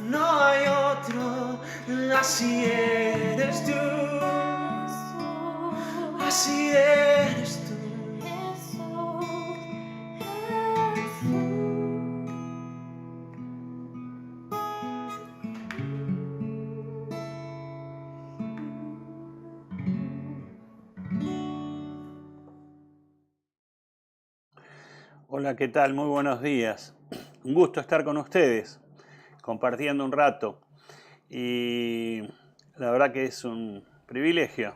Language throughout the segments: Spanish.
no hay otro, así eres tú, así eres tú. Hola, ¿qué tal? Muy buenos días. Un gusto estar con ustedes, compartiendo un rato. Y la verdad que es un privilegio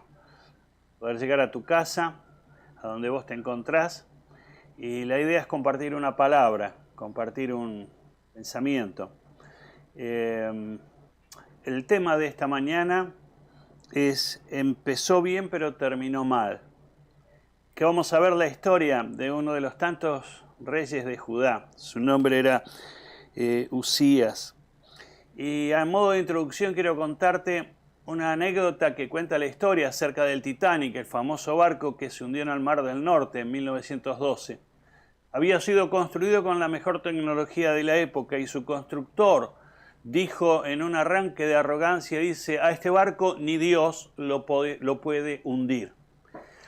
poder llegar a tu casa, a donde vos te encontrás. Y la idea es compartir una palabra, compartir un pensamiento. El tema de esta mañana es empezó bien pero terminó mal. Que vamos a ver la historia de uno de los tantos reyes de Judá. Su nombre era Usías. Y a modo de introducción quiero contarte una anécdota que cuenta la historia acerca del Titanic, el famoso barco que se hundió en el Mar del Norte en 1912. Había sido construido con la mejor tecnología de la época y su constructor dijo en un arranque de arrogancia, dice, a este barco ni Dios lo puede hundir.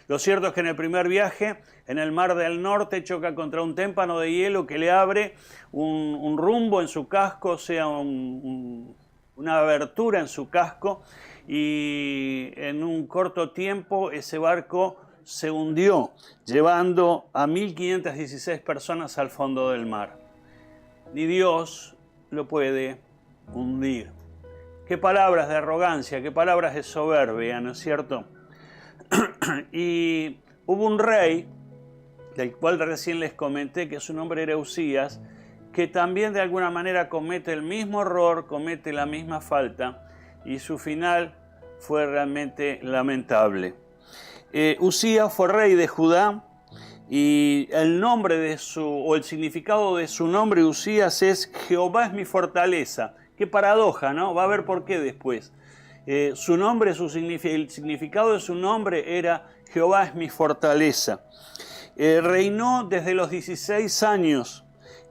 Lo cierto es que en el primer viaje, en el Mar del Norte, choca contra un témpano de hielo que le abre un rumbo en su casco, o sea, una abertura en su casco, y en un corto tiempo ese barco se hundió, llevando a 1.516 personas al fondo del mar. Ni Dios lo puede hundir. Qué palabras de arrogancia, qué palabras de soberbia, ¿no es cierto? Y hubo un rey, del cual recién les comenté que su nombre era Usías, que también de alguna manera comete el mismo error, comete la misma falta, y su final fue realmente lamentable. Usías fue rey de Judá, y el nombre o el significado de su nombre, Usías, es Jehová es mi fortaleza. Qué paradoja, ¿no? Va a ver por qué después. Su nombre, el significado de su nombre era Jehová es mi fortaleza. Reinó desde los 16 años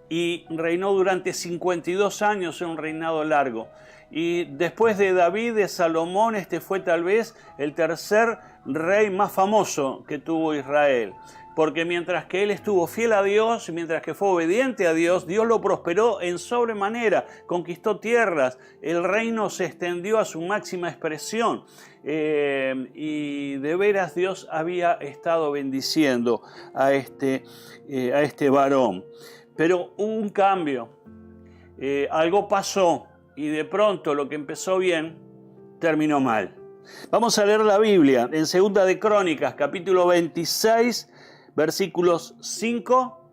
y reinó durante 52 años, en un reinado largo. Y después de David, de Salomón, este fue tal vez el tercer rey más famoso que tuvo Israel. Porque mientras que él estuvo fiel a Dios, mientras que fue obediente a Dios, Dios lo prosperó en sobremanera, conquistó tierras, el reino se extendió a su máxima expresión. Y de veras Dios había estado bendiciendo a este varón. Pero hubo un cambio, algo pasó y de pronto lo que empezó bien terminó mal. Vamos a leer la Biblia en 2 de Crónicas, capítulo 26, versículos 5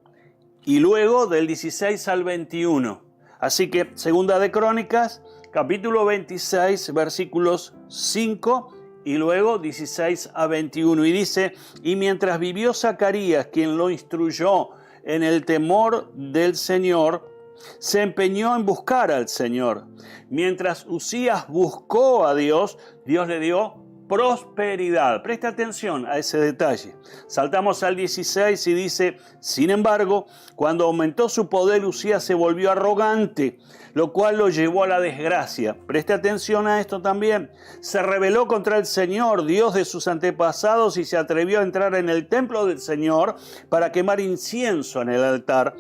y luego del 16 al 21. Así que 2 de Crónicas, capítulo 26, versículos 5 y luego 16 a 21. Y dice, y mientras vivió Zacarías, quien lo instruyó en el temor del Señor, se empeñó en buscar al Señor. Mientras Usías buscó a Dios, Dios le dio prosperidad. Presta atención a ese detalle. Saltamos al 16 y dice, sin embargo, cuando aumentó su poder, Usías se volvió arrogante, lo cual lo llevó a la desgracia. Presta atención a esto también. Se rebeló contra el Señor, Dios de sus antepasados, y se atrevió a entrar en el templo del Señor para quemar incienso en el altar.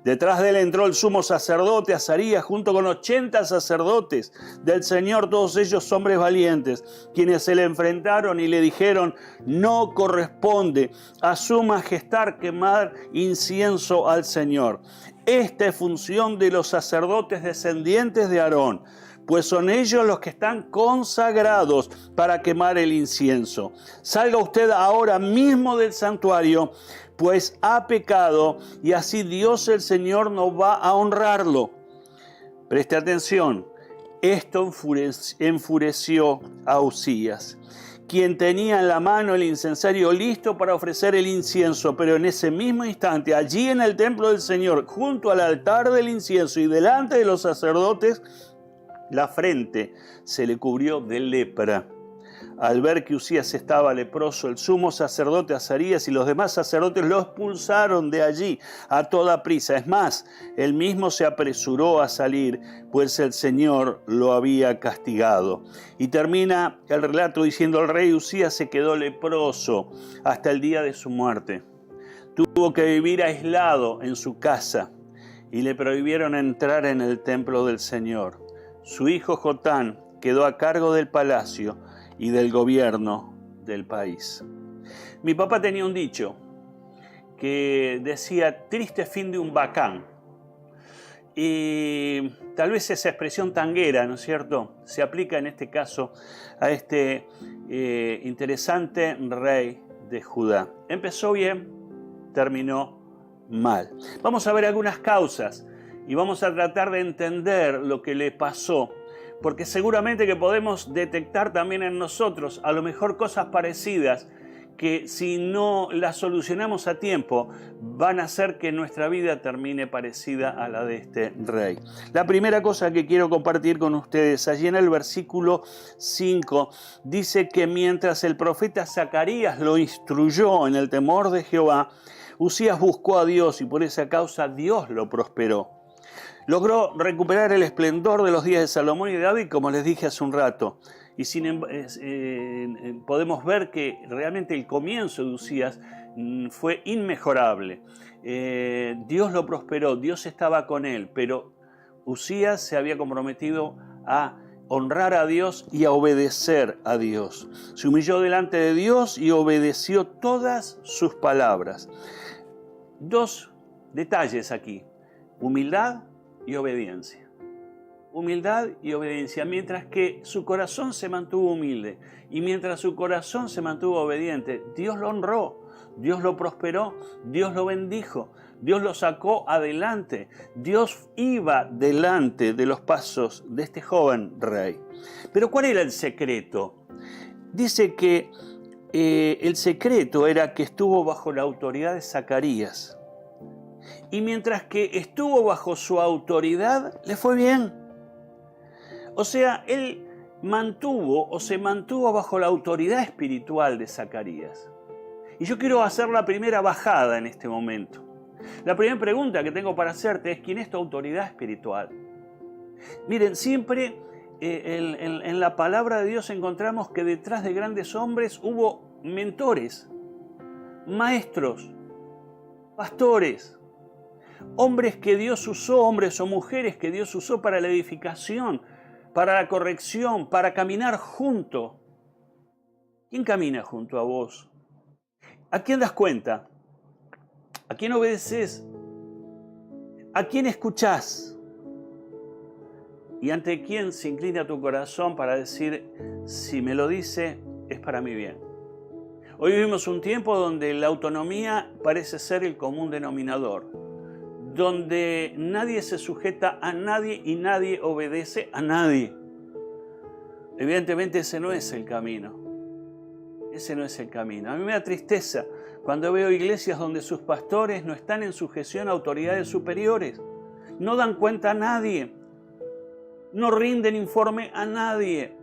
Detrás de él entró el sumo sacerdote Azarías junto con 80 sacerdotes del Señor, todos ellos hombres valientes, quienes se le enfrentaron y le dijeron, no corresponde a su majestad quemar incienso al Señor. Esta es función de los sacerdotes descendientes de Aarón, pues son ellos los que están consagrados para quemar el incienso. Salga usted ahora mismo del santuario, pues ha pecado y así Dios el Señor no va a honrarlo. Preste atención, esto enfureció a Usías, quien tenía en la mano el incensario listo para ofrecer el incienso, pero en ese mismo instante, allí en el templo del Señor, junto al altar del incienso y delante de los sacerdotes, la frente se le cubrió de lepra. Al ver que Usías estaba leproso, el sumo sacerdote Azarías y los demás sacerdotes lo expulsaron de allí a toda prisa. Es más, él mismo se apresuró a salir, pues el Señor lo había castigado. Y termina el relato diciendo: el rey Usías se quedó leproso hasta el día de su muerte. Tuvo que vivir aislado en su casa y le prohibieron entrar en el templo del Señor. Su hijo Jotán quedó a cargo del palacio y del gobierno del país. Mi papá tenía un dicho que decía: triste fin de un bacán. Y tal vez esa expresión tanguera, ¿no es cierto?, se aplica en este caso a este interesante rey de Judá. Empezó bien, terminó mal. Vamos a ver algunas causas y vamos a tratar de entender lo que le pasó, porque seguramente que podemos detectar también en nosotros a lo mejor cosas parecidas que si no las solucionamos a tiempo van a hacer que nuestra vida termine parecida a la de este rey. La primera cosa que quiero compartir con ustedes, allí en el versículo 5, dice que mientras el profeta Zacarías lo instruyó en el temor de Jehová, Usías buscó a Dios y por esa causa Dios lo prosperó. Logró recuperar el esplendor de los días de Salomón y de David, como les dije hace un rato. Y podemos ver que realmente el comienzo de Usías fue inmejorable. Dios lo prosperó, Dios estaba con él, pero Usías se había comprometido a honrar a Dios y a obedecer a Dios. Se humilló delante de Dios y obedeció todas sus palabras. Dos detalles aquí: humildad y obediencia. Humildad y obediencia. Mientras que su corazón se mantuvo humilde y mientras su corazón se mantuvo obediente, Dios lo honró, Dios lo prosperó, Dios lo bendijo, Dios lo sacó adelante. Dios iba delante de los pasos de este joven rey. Pero ¿cuál era el secreto? Dice que el secreto era que estuvo bajo la autoridad de Zacarías. Y mientras que estuvo bajo su autoridad, le fue bien. O sea, él se mantuvo bajo la autoridad espiritual de Zacarías. Y yo quiero hacer la primera bajada en este momento. La primera pregunta que tengo para hacerte es: ¿quién es tu autoridad espiritual? Miren, siempre en la palabra de Dios encontramos que detrás de grandes hombres hubo mentores, maestros, pastores, hombres que Dios usó, hombres o mujeres que Dios usó para la edificación, para la corrección, para caminar junto. ¿Quién camina junto a vos? ¿A quién das cuenta? ¿A quién obedeces? ¿A quién escuchás? ¿Y ante quién se inclina tu corazón para decir: si me lo dice, es para mi bien? Hoy vivimos un tiempo donde la autonomía parece ser el común denominador, donde nadie se sujeta a nadie y nadie obedece a nadie. Evidentemente ese no es el camino. Ese no es el camino. A mí me da tristeza cuando veo iglesias donde sus pastores no están en sujeción a autoridades superiores, no dan cuenta a nadie, no rinden informe a nadie.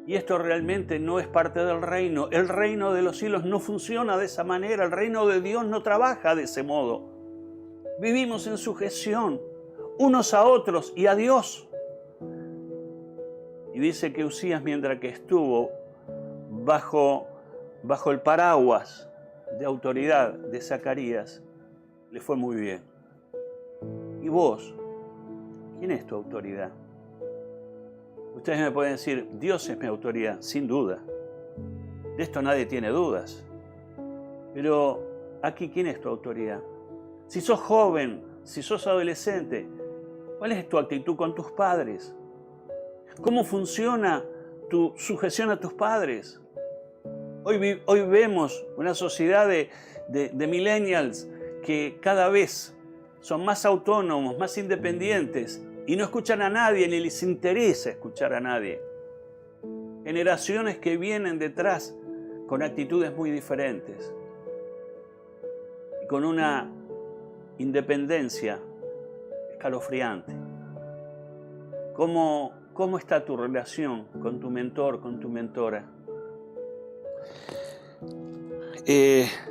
Y esto realmente no es parte del reino. El reino de los cielos no funciona de esa manera. El reino de Dios no trabaja de ese modo. Vivimos en sujeción unos a otros y a Dios. Y dice que Usías, mientras que estuvo bajo el paraguas de autoridad de Zacarías, le fue muy bien. ¿Y vos? ¿Quién es tu autoridad? Ustedes me pueden decir: Dios es mi autoridad, sin duda. De esto nadie tiene dudas. Pero aquí, ¿quién es tu autoridad? Si sos joven, si sos adolescente, ¿cuál es tu actitud con tus padres? ¿Cómo funciona tu sujeción a tus padres? Hoy vemos una sociedad de millennials que cada vez son más autónomos, más independientes y no escuchan a nadie ni les interesa escuchar a nadie. Generaciones que vienen detrás con actitudes muy diferentes y con una independencia escalofriante. ¿Cómo está tu relación con tu mentor, con tu mentora?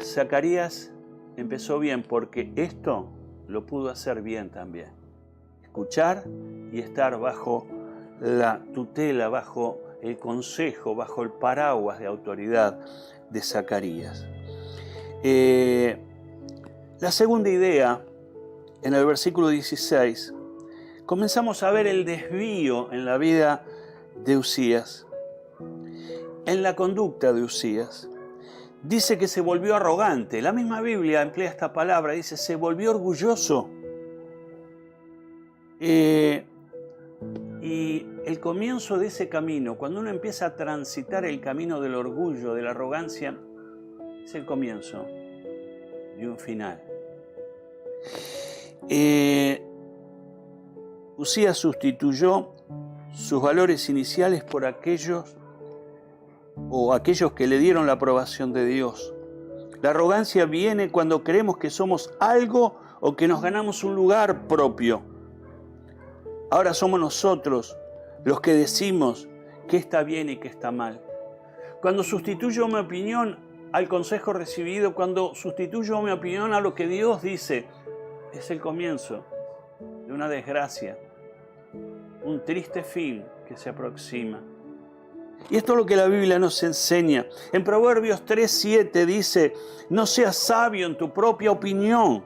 Zacarías empezó bien porque esto lo pudo hacer bien también. Escuchar y estar bajo la tutela, bajo el consejo, bajo el paraguas de autoridad de Zacarías. La segunda idea, en el versículo 16, comenzamos a ver el desvío en la vida de Uzías, en la conducta de Uzías. Dice que se volvió arrogante. La misma Biblia emplea esta palabra, dice, se volvió orgulloso. Y el comienzo de ese camino, cuando uno empieza a transitar el camino del orgullo, de la arrogancia, es el comienzo de un final. Uzías sustituyó sus valores iniciales por aquellos que le dieron la aprobación de Dios. La arrogancia viene cuando creemos que somos algo o que nos ganamos un lugar propio. Ahora somos nosotros los que decimos qué está bien y qué está mal. Cuando sustituyo mi opinión al consejo recibido, cuando sustituyo mi opinión a lo que Dios dice, es el comienzo de una desgracia, un triste fin que se aproxima. Y esto es lo que la Biblia nos enseña. En Proverbios 3:7 dice, no seas sabio en tu propia opinión.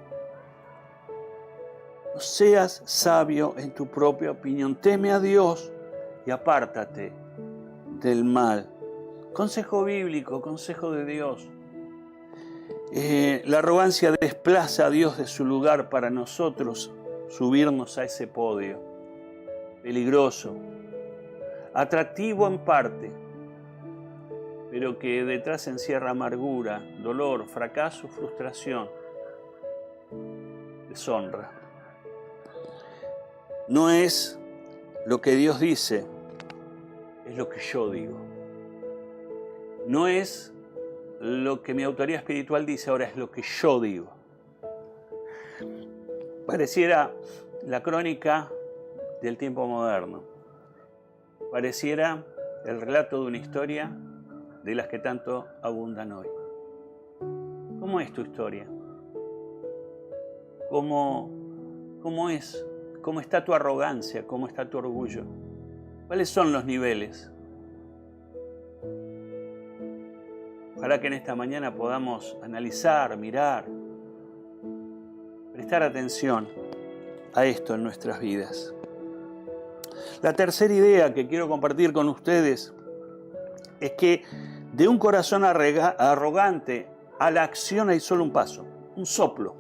No seas sabio en tu propia opinión. Teme a Dios y apártate del mal. Consejo bíblico, consejo de Dios. La arrogancia desplaza a Dios de su lugar para nosotros subirnos a ese podio. Peligroso. Atractivo en parte, pero que detrás encierra amargura, dolor, fracaso, frustración, deshonra. No es lo que Dios dice, es lo que yo digo. No es lo que mi autoridad espiritual dice, ahora es lo que yo digo. Pareciera la crónica del tiempo moderno. Pareciera el relato de una historia de las que tanto abundan hoy. ¿Cómo es tu historia? ¿Cómo es? ¿Cómo está tu arrogancia? ¿Cómo está tu orgullo? ¿Cuáles son los niveles? Ojalá que en esta mañana podamos analizar, mirar, prestar atención a esto en nuestras vidas. La tercera idea que quiero compartir con ustedes es que de un corazón arrogante a la acción hay solo un paso, un soplo.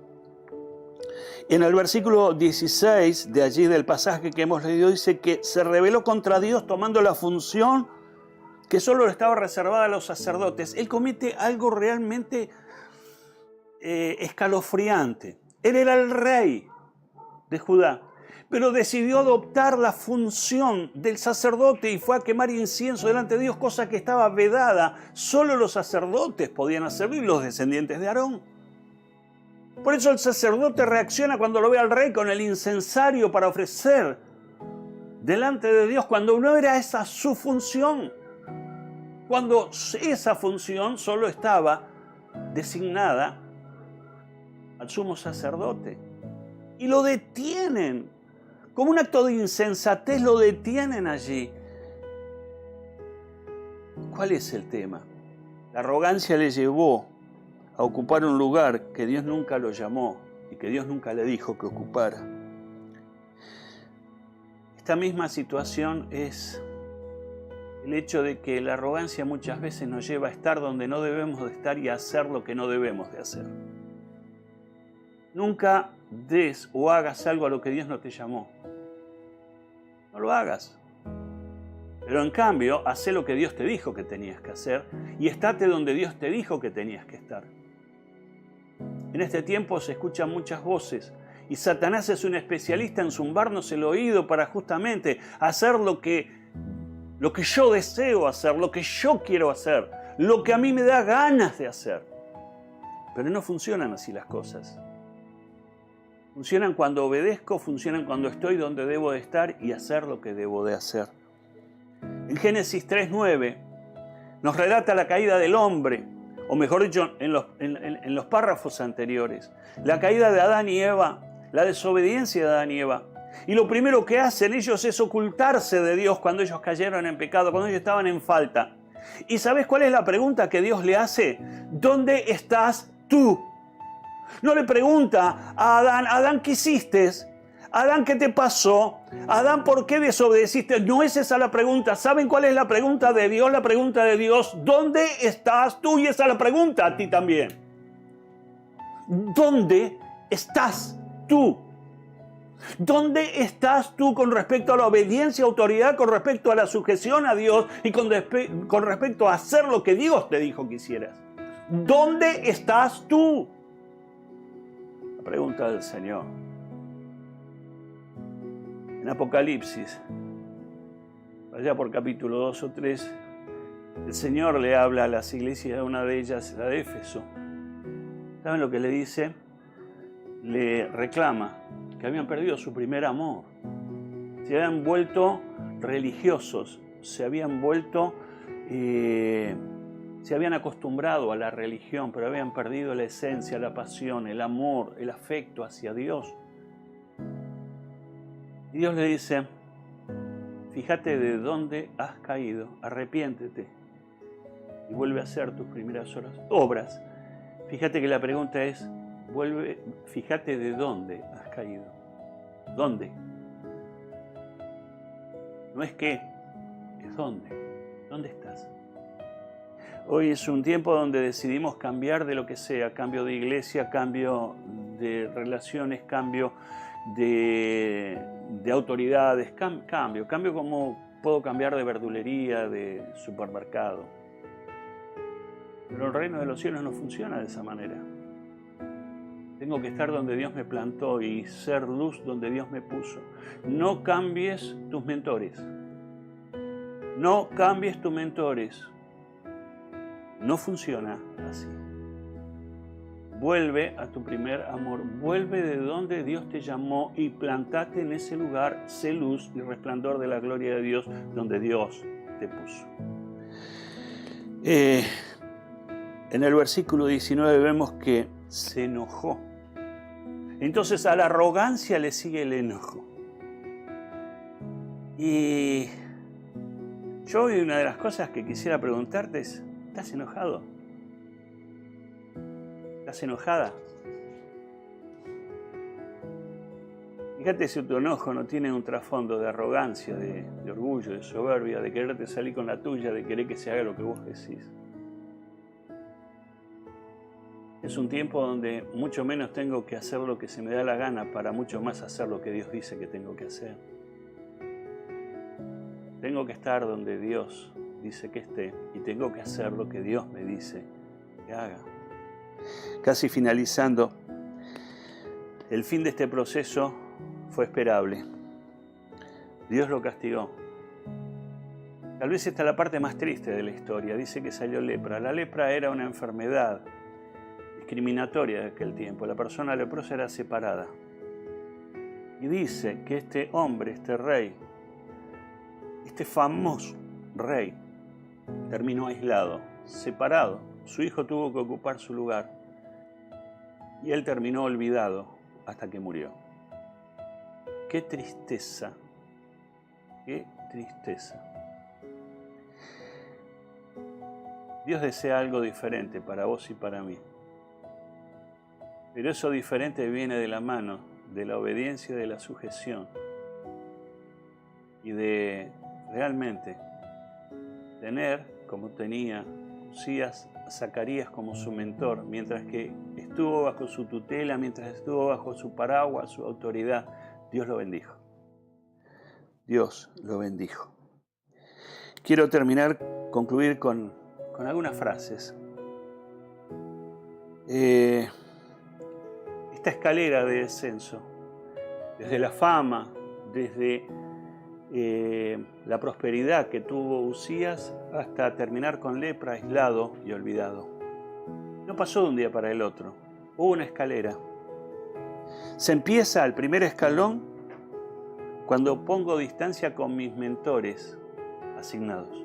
En el versículo 16 de allí del pasaje que hemos leído dice que se rebeló contra Dios tomando la función que solo estaba reservada a los sacerdotes. Él comete algo realmente escalofriante. Él era el rey de Judá, pero decidió adoptar la función del sacerdote y fue a quemar incienso delante de Dios, cosa que estaba vedada. Solo los sacerdotes podían hacerlo y los descendientes de Aarón. Por eso el sacerdote reacciona cuando lo ve al rey con el incensario para ofrecer delante de Dios, cuando no era esa su función. Cuando esa función solo estaba designada al sumo sacerdote. Y lo detienen. Como un acto de insensatez lo detienen allí. ¿Cuál es el tema? La arrogancia le llevó a ocupar un lugar que Dios nunca lo llamó y que Dios nunca le dijo que ocupara. Esta misma situación es el hecho de que la arrogancia muchas veces nos lleva a estar donde no debemos de estar y a hacer lo que no debemos de hacer. Nunca des o hagas algo a lo que Dios no te llamó. No lo hagas. Pero en cambio, haz lo que Dios te dijo que tenías que hacer y estate donde Dios te dijo que tenías que estar. En este tiempo se escuchan muchas voces y Satanás es un especialista en zumbarnos el oído para justamente hacer lo que yo deseo hacer, lo que yo quiero hacer, lo que a mí me da ganas de hacer. Pero no funcionan así las cosas. Funcionan cuando obedezco, funcionan cuando estoy donde debo de estar y hacer lo que debo de hacer. En Génesis 3:9 nos relata la caída del hombre, o mejor dicho, en los párrafos anteriores. La caída de Adán y Eva, la desobediencia de Adán y Eva. Y lo primero que hacen ellos es ocultarse de Dios cuando ellos cayeron en pecado, cuando ellos estaban en falta. ¿Y sabes cuál es la pregunta que Dios le hace? ¿Dónde estás tú? No le pregunta a Adán, Adán, ¿qué hiciste? Adán, ¿qué te pasó? Adán, ¿por qué desobedeciste? No es esa la pregunta. ¿Saben cuál es la pregunta de Dios? La pregunta de Dios, ¿dónde estás tú? Y esa es la pregunta a ti también. ¿Dónde estás tú? ¿Dónde estás tú con respecto a la obediencia a autoridad, con respecto a la sujeción a Dios y con respecto a hacer lo que Dios te dijo que hicieras? ¿Dónde estás tú? La pregunta del Señor. En Apocalipsis, allá por capítulo 2 o 3, el Señor le habla a las iglesias, a una de ellas, la de Éfeso. ¿Saben lo que le dice? Le reclama que habían perdido su primer amor. Se habían vuelto religiosos, se habían acostumbrado a la religión, pero habían perdido la esencia, la pasión, el amor, el afecto hacia Dios. Y Dios le dice, fíjate de dónde has caído, arrepiéntete y vuelve a hacer tus primeras obras. Fíjate que la pregunta es, fíjate de dónde has caído. ¿Dónde? No es qué, es dónde. ¿Dónde estás? Hoy es un tiempo donde decidimos cambiar de lo que sea, cambio de iglesia, cambio de relaciones, cambio de autoridades, cambio como puedo cambiar de verdulería, de supermercado. Pero el reino de los cielos no funciona de esa manera. Tengo que estar donde Dios me plantó y ser luz donde Dios me puso. No cambies tus mentores. No cambies tus mentores. No funciona así. Vuelve a tu primer amor, vuelve de donde Dios te llamó y plantate en ese lugar, sé luz y resplandor de la gloria de Dios donde Dios te puso. En el versículo 19 vemos que se enojó. Entonces a la arrogancia le sigue el enojo. Y yo hoy una de las cosas que quisiera preguntarte es, ¿estás enojado? ¿Estás enojada? Fíjate si tu enojo no tiene un trasfondo de arrogancia, de orgullo, de soberbia, de quererte salir con la tuya, de querer que se haga lo que vos decís. Es un tiempo donde mucho menos tengo que hacer lo que se me da la gana para mucho más hacer lo que Dios dice que tengo que hacer. Tengo que estar donde Dios dice que esté y tengo que hacer lo que Dios me dice que haga. Casi finalizando, el fin de este proceso fue esperable. Dios lo castigó. Tal vez esta es la parte más triste de la historia. Dice que salió lepra. La lepra era una enfermedad discriminatoria de aquel tiempo. La persona leprosa era separada. Y dice que este hombre, este rey, este famoso rey, terminó aislado, separado. Su hijo tuvo que ocupar su lugar. Y él terminó olvidado hasta que murió. ¡Qué tristeza! ¡Qué tristeza! Dios desea algo diferente para vos y para mí. Pero eso diferente viene de la mano de la obediencia y de la sujeción. Y de realmente tener, como tenía Usías, a Zacarías como su mentor, mientras que estuvo bajo su tutela, mientras estuvo bajo su paraguas, su autoridad, Dios lo bendijo. Dios lo bendijo. Quiero concluir con algunas frases. Esta escalera de descenso, desde la fama, desde la prosperidad que tuvo Usías hasta terminar con lepra, aislado y olvidado. No pasó de un día para el otro. Hubo una escalera. Se empieza al primer escalón cuando pongo distancia con mis mentores asignados.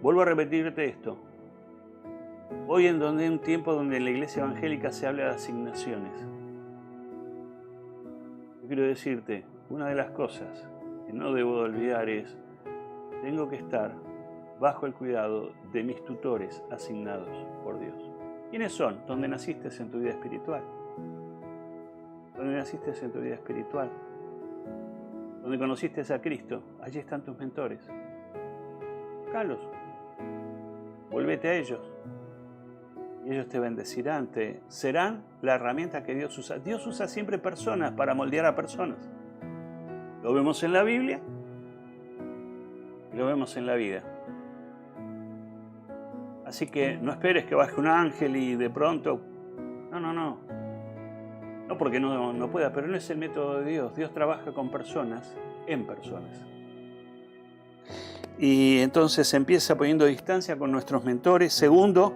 Vuelvo a repetirte esto. Hoy en un tiempo donde en la iglesia evangélica se habla de asignaciones, yo quiero decirte, una de las cosas que no debo de olvidar es, tengo que estar bajo el cuidado de mis tutores asignados por Dios. ¿Quiénes son? Donde naciste en tu vida espiritual. Donde naciste en tu vida espiritual. Donde conociste a Cristo, allí están tus mentores. Buscalos. Volvete a ellos. Y ellos te bendecirán, serán la herramienta que Dios usa. Dios usa siempre personas para moldear a personas. Lo vemos en la Biblia y lo vemos en la vida. Así que no esperes que baje un ángel y de pronto... No porque no pueda, pero no es el método de Dios. Dios trabaja con personas, en personas. Y entonces empieza poniendo distancia con nuestros mentores. Segundo,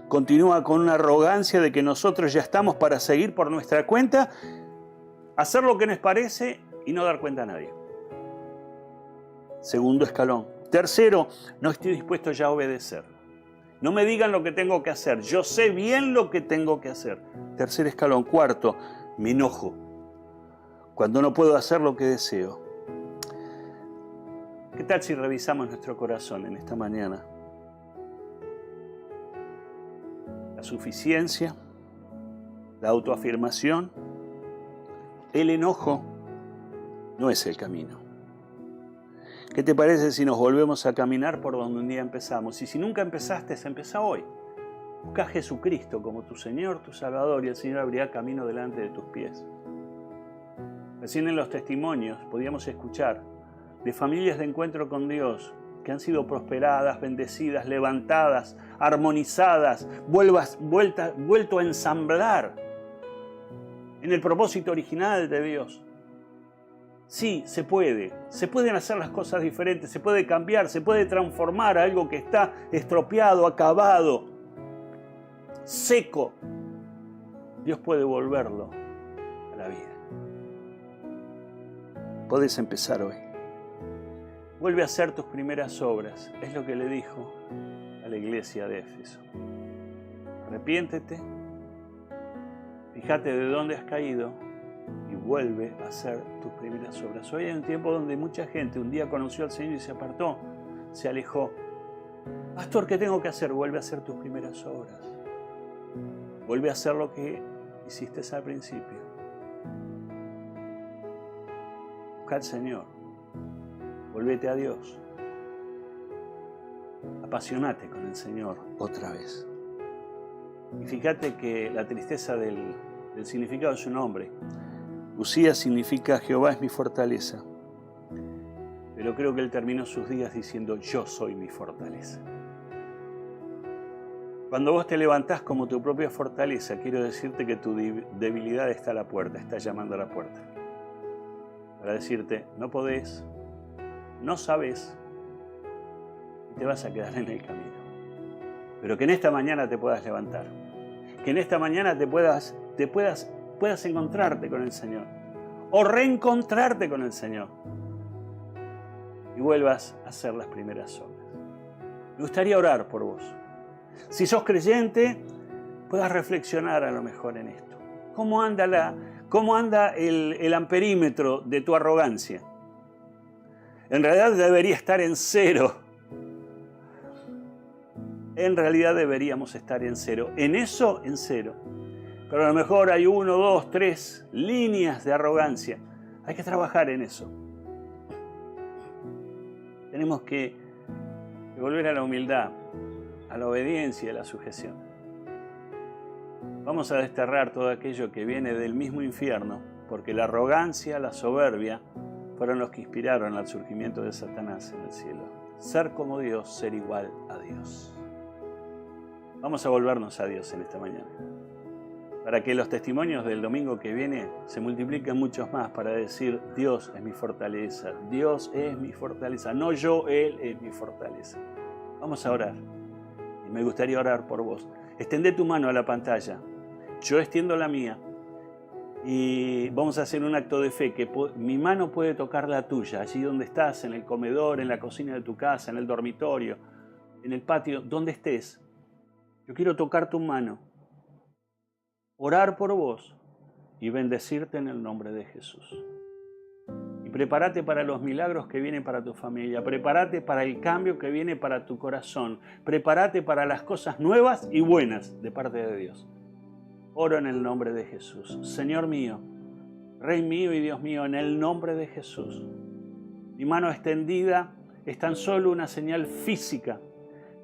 continúa con una arrogancia de que nosotros ya estamos para seguir por nuestra cuenta, hacer lo que nos parece y no dar cuenta a nadie. Segundo escalón. Tercero, no estoy dispuesto ya a obedecer. No me digan lo que tengo que hacer. Yo sé bien lo que tengo que hacer. Tercer escalón. Cuarto, me enojo cuando no puedo hacer lo que deseo. ¿Qué tal si revisamos nuestro corazón en esta mañana? La suficiencia, la autoafirmación, el enojo no es el camino. ¿Qué te parece si nos volvemos a caminar por donde un día empezamos? Y si nunca empezaste, empieza hoy. Busca a Jesucristo como tu Señor, tu Salvador, y el Señor abrirá camino delante de tus pies. Recién en los testimonios podíamos escuchar de familias de encuentro con Dios que han sido prosperadas, bendecidas, levantadas, armonizadas, vuelto a ensamblar en el propósito original de Dios. Sí, se pueden hacer las cosas diferentes, se puede cambiar, se puede transformar algo que está estropeado, acabado, seco. Dios puede volverlo a la vida. Podés empezar hoy. Vuelve a hacer tus primeras obras, es lo que le dijo a la iglesia de Éfeso. Arrepiéntete, fíjate de dónde has caído y vuelve a hacer tus primeras obras. Hoy hay un tiempo donde mucha gente un día conoció al Señor y se apartó, se alejó. Pastor, ¿qué tengo que hacer? Vuelve a hacer tus primeras obras. Vuelve a hacer lo que hiciste al principio. Busca al Señor. Volvete a Dios. Apasionate con el Señor otra vez. Y fíjate que la tristeza del significado de su nombre. Uzías significa Jehová es mi fortaleza. Pero creo que él terminó sus días diciendo yo soy mi fortaleza. Cuando vos te levantás como tu propia fortaleza, quiero decirte que tu debilidad está a la puerta, está llamando a la puerta. Para decirte, no podés, no sabes, y te vas a quedar en el camino. Pero que en esta mañana te puedas levantar. Que en esta mañana puedas encontrarte con el Señor. O reencontrarte con el Señor. Y vuelvas a hacer las primeras obras. Me gustaría orar por vos. Si sos creyente, puedas reflexionar a lo mejor en esto. ¿Cómo anda el amperímetro de tu arrogancia? En realidad debería estar en 0. En realidad deberíamos estar en 0. En eso, en 0. Pero a lo mejor hay 1, 2, 3 líneas de arrogancia. Hay que trabajar en eso. Tenemos que volver a la humildad, a la obediencia y a la sujeción. Vamos a desterrar todo aquello que viene del mismo infierno, porque la arrogancia, la soberbia, fueron los que inspiraron al surgimiento de Satanás en el cielo. Ser como Dios, ser igual a Dios. Vamos a volvernos a Dios en esta mañana, para que los testimonios del domingo que viene se multipliquen muchos más, para decir, Dios es mi fortaleza, Dios es mi fortaleza, no yo, Él es mi fortaleza. Vamos a orar, y me gustaría orar por vos. Extendé tu mano a la pantalla, yo extiendo la mía, y vamos a hacer un acto de fe, que mi mano puede tocar la tuya, allí donde estás, en el comedor, en la cocina de tu casa, en el dormitorio, en el patio, donde estés. Yo quiero tocar tu mano, orar por vos y bendecirte en el nombre de Jesús. Y prepárate para los milagros que vienen para tu familia. Prepárate para el cambio que viene para tu corazón. Prepárate para las cosas nuevas y buenas de parte de Dios. Oro en el nombre de Jesús. Señor mío, Rey mío y Dios mío, en el nombre de Jesús. Mi mano extendida es tan solo una señal física,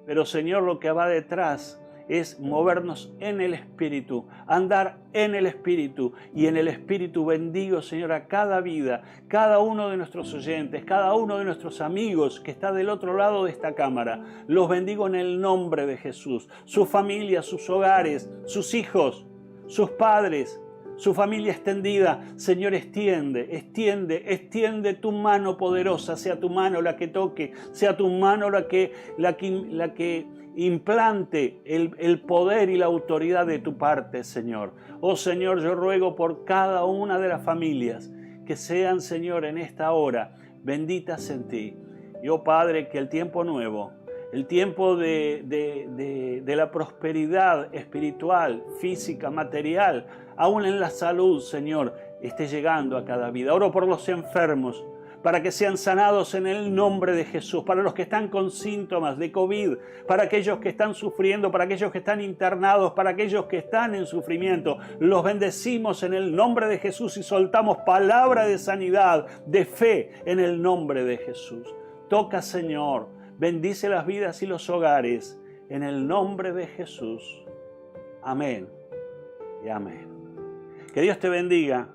pero Señor, lo que va detrás es movernos en el Espíritu, andar en el Espíritu, y en el Espíritu bendigo, Señor, a cada vida, cada uno de nuestros oyentes, cada uno de nuestros amigos que está del otro lado de esta cámara. Los bendigo en el nombre de Jesús, sus familias, sus hogares, sus hijos, sus padres, su familia extendida. Señor, extiende tu mano poderosa, sea tu mano la que toque, sea tu mano la que implante el poder y la autoridad de tu parte, Señor. Oh Señor, yo ruego por cada una de las familias que sean, Señor, en esta hora benditas en ti. Y oh Padre, que el tiempo nuevo, el tiempo de la prosperidad espiritual, física, material, aún en la salud, Señor, esté llegando a cada vida. Oro por los enfermos, para que sean sanados en el nombre de Jesús, para los que están con síntomas de COVID, para aquellos que están sufriendo, para aquellos que están internados, para aquellos que están en sufrimiento. Los bendecimos en el nombre de Jesús y soltamos palabra de sanidad, de fe, en el nombre de Jesús. Toca, Señor, bendice las vidas y los hogares, en el nombre de Jesús. Amén y amén. Que Dios te bendiga.